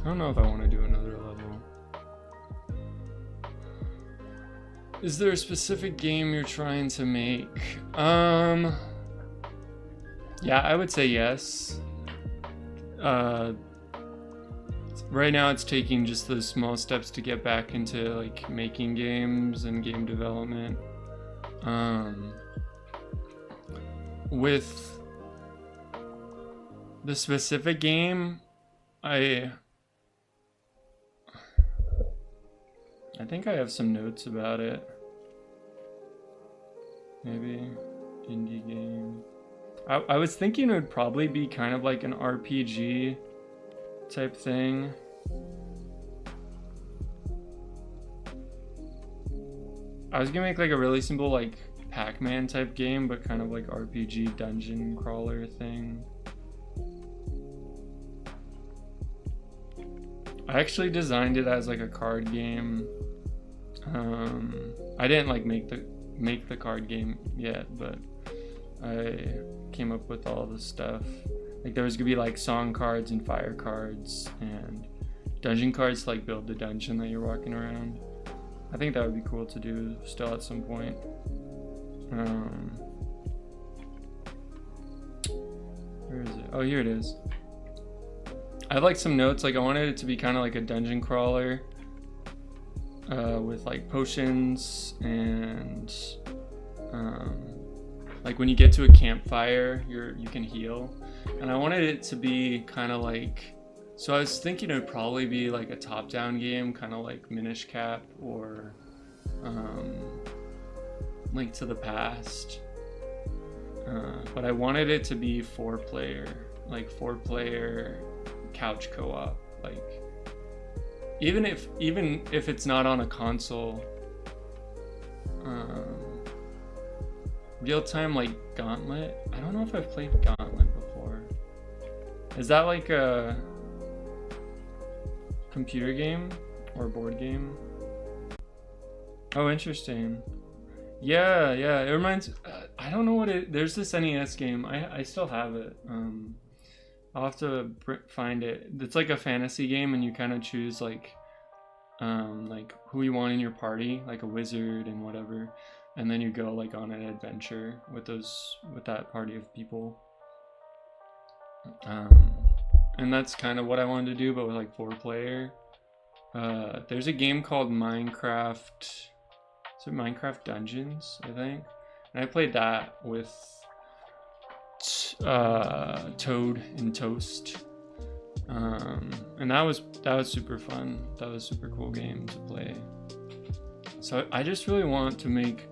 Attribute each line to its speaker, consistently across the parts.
Speaker 1: I don't know if I want to do another level. Is there a specific game you're trying to make? Yeah, I would say yes. Right now it's taking just those small steps to get back into like making games and game development. With the specific game, I think I have some notes about it. Maybe indie game. I was thinking it would probably be kind of like an RPG type thing. I was gonna make like a really simple like Pac-Man type game, but kind of like RPG dungeon crawler thing. I actually designed it as like a card game. I didn't like make the card game yet, but I came up with all the stuff. Like there was gonna be like song cards and fire cards and dungeon cards to like build the dungeon that you're walking around. I think that would be cool to do still at some point. Where is it? Oh, here it is. I have like some notes. Like I wanted it to be kind of like a dungeon crawler with like potions and like when you get to a campfire, you can heal. And I wanted it to be kind of like, so I was thinking it would probably be like a top-down game, kind of like Minish Cap or Link to the Past. But I wanted it to be four-player couch co-op. Like even if it's not on a console, real-time like Gauntlet. I don't know if I've played Gauntlet before. Is that like a computer game or board game? Oh, interesting. Yeah, it reminds. I don't know what it. There's this NES game. I still have it. I'll have to find it. It's like a fantasy game, and you kind of choose like who you want in your party, like a wizard and whatever, and then you go like on an adventure with that party of people. And that's kind of what I wanted to do, but with like 4-player. There's a game called Minecraft. Is it Minecraft Dungeons, I think? And I played that with Toad and Toast. And that was super fun. That was a super cool game to play. So I just really want to make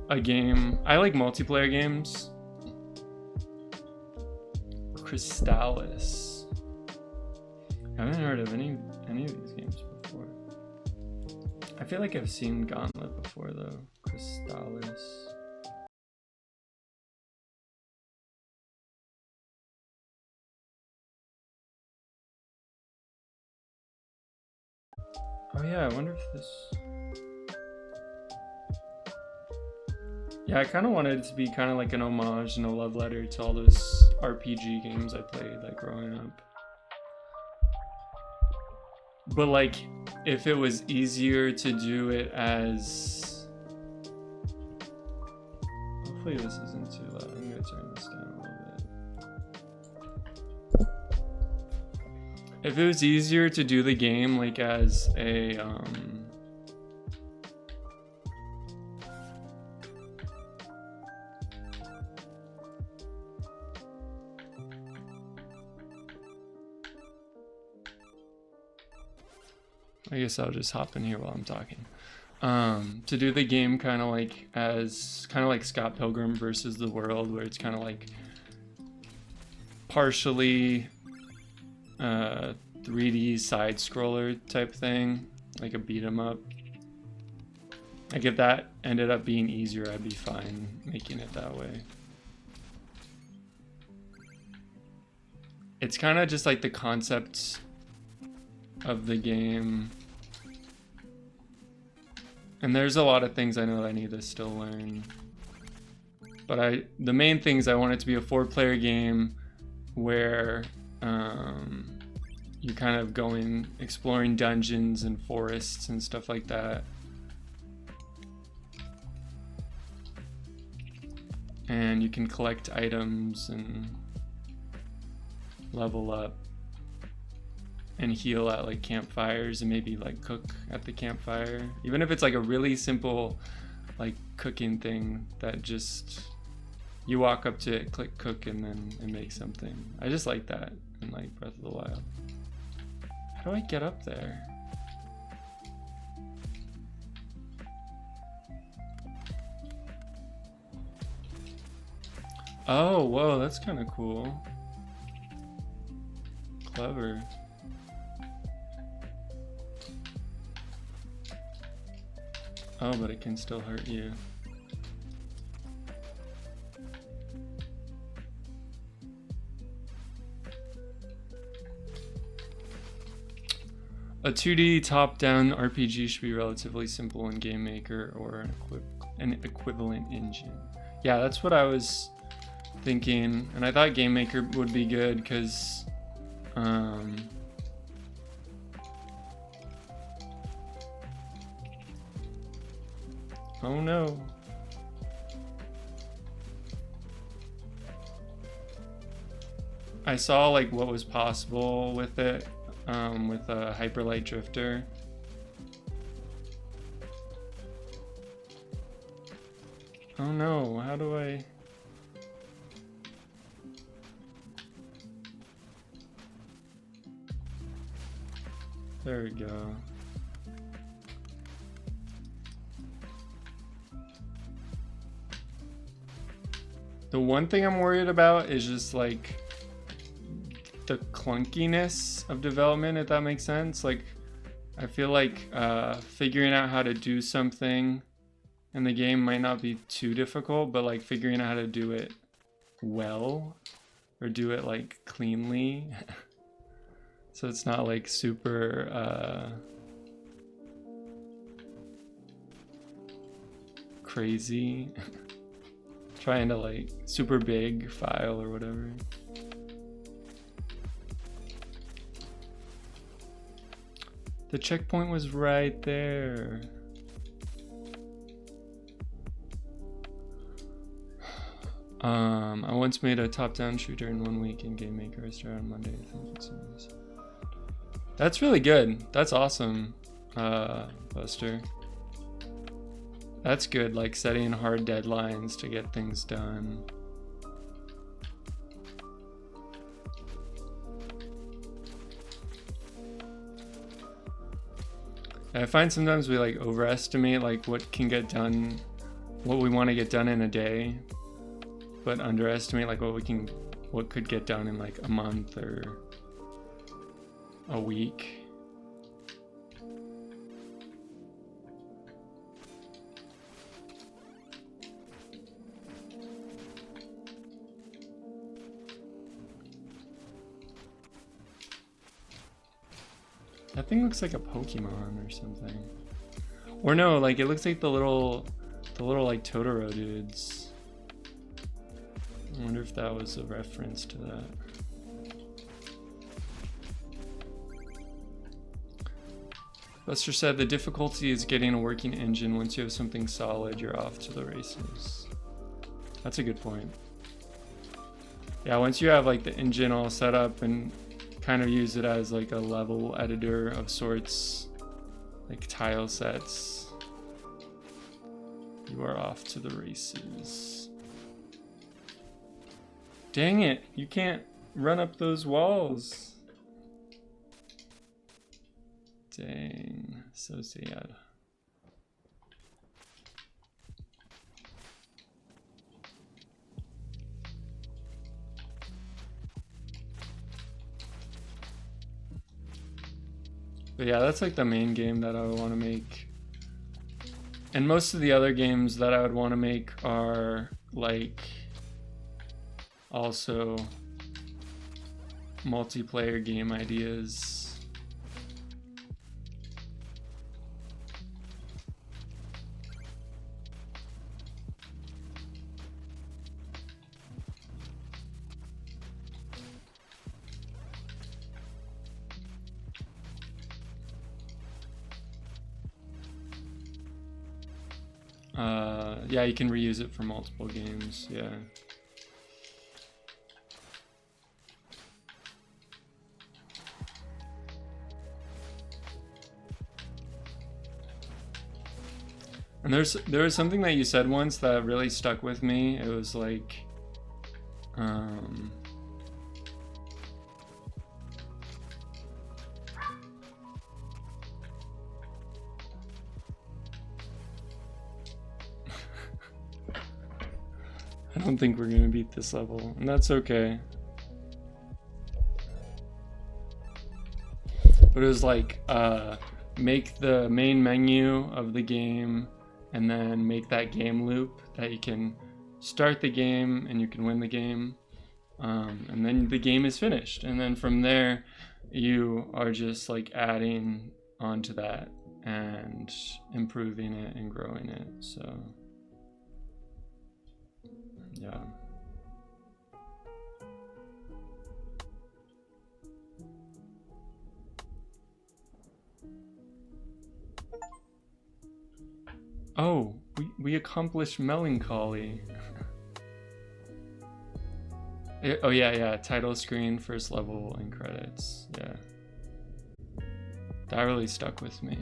Speaker 1: a game. I like multiplayer games. Crystallis. I haven't heard of any of these games before. I feel like I've seen Gauntlet before though. Crystallis. Oh yeah, I wonder if this... Yeah, I kind of wanted it to be kind of like an homage and a love letter to all those RPG games I played like growing up. But like, if it was easier to do it as... Hopefully this isn't too loud. I'm gonna turn this down a little bit. If it was easier to do the game like as a I guess I'll just hop in here while I'm talking. To do the game kind of like Scott Pilgrim versus the World, where it's kind of like partially 3D side scroller type thing, like a beat 'em up. Like if that ended up being easier, I'd be fine making it that way. It's kind of just like the concept of the game. And there's a lot of things I know I need to still learn. But the main things, I want it to be a 4-player game where you're kind of going exploring dungeons and forests and stuff like that. And you can collect items and level up and heal at like campfires and maybe like cook at the campfire. Even if it's like a really simple like cooking thing that just you walk up to it, click cook, and then it makes something. I just like that in like Breath of the Wild. How do I get up there? Oh, whoa, that's kind of cool. Clever. Oh, but it can still hurt you. A 2D top-down RPG should be relatively simple in Game Maker or an equivalent engine. Yeah, that's what I was thinking, and I thought Game Maker would be good because oh no. I saw like what was possible with it, with a Hyperlight Drifter. Oh no, how do I... There we go. The one thing I'm worried about is just like the clunkiness of development, if that makes sense. Like, I feel like figuring out how to do something in the game might not be too difficult, but like figuring out how to do it well or do it like cleanly so it's not like super crazy trying to like super big file or whatever. The checkpoint was right there. I once made a top-down shooter in 1 week in Game Maker. I started on Monday. I think it's nice. That's really good. That's awesome, Buster. That's good, like setting hard deadlines to get things done. I find sometimes we like overestimate like what can get done, what we want to get done in a day, but underestimate like what could get done in like a month or a week. That thing looks like a Pokemon or something. Or no, like it looks like the little like Totoro dudes. I wonder if that was a reference to that. Buster said the difficulty is getting a working engine. Once you have something solid, you're off to the races. That's a good point. Yeah, once you have like the engine all set up and kind of use it as like a level editor of sorts, like tile sets, you are off to the races. Dang it, you can't run up those walls. Dang, so sad. But yeah, that's like the main game that I would want to make. And most of the other games that I would want to make are like also multiplayer game ideas. Yeah, you can reuse it for multiple games. Yeah. And there was something that you said once that really stuck with me. It was like, I don't think we're gonna beat this level, and that's okay. But it was like, make the main menu of the game and then make that game loop that you can start the game and you can win the game. And then the game is finished. And then from there, you are just like adding onto that and improving it and growing it. So, yeah. Oh, we accomplished melancholy. Oh yeah, title screen, first level, and credits. Yeah. That really stuck with me.